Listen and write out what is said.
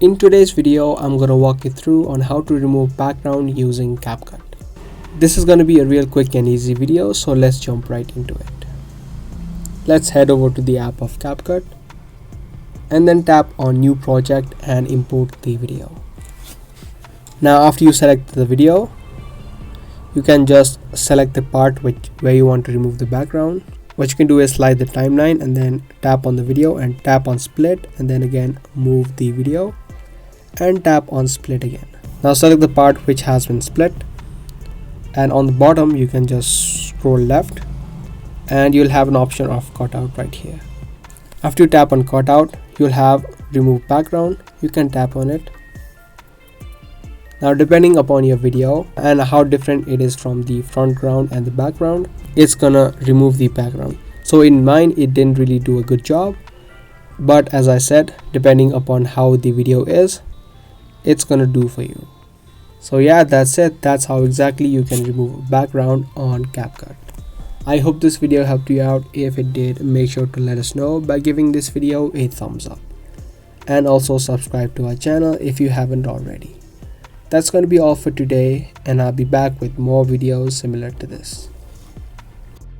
In today's video, I'm going to walk you through on how to remove background using CapCut. This is going to be a real quick and easy video, so let's jump right into it. Let's head over to the app of CapCut and then tap on New Project and import the video. Now after you select the video, you can just select the part where you want to remove the background. What you can do is slide the timeline and then tap on the video and tap on split, and then again move the video and tap on split again. Now select the part which has been split, and on the bottom you can just scroll left and you'll have an option of cutout right here. After you tap on cutout, you'll have remove background. You can tap on it. Now depending upon your video and how different it is from the front ground and the background, it's gonna remove the background. So in mine it didn't really do a good job, but as I said, depending upon how the video is, it's gonna do for you. So yeah, that's it. That's how exactly you can remove background on CapCut. I hope this video helped you out. If it did, make sure to let us know by giving this video a thumbs up, and also subscribe to our channel if you haven't already. That's going to be all for today, and I'll be back with more videos similar to this.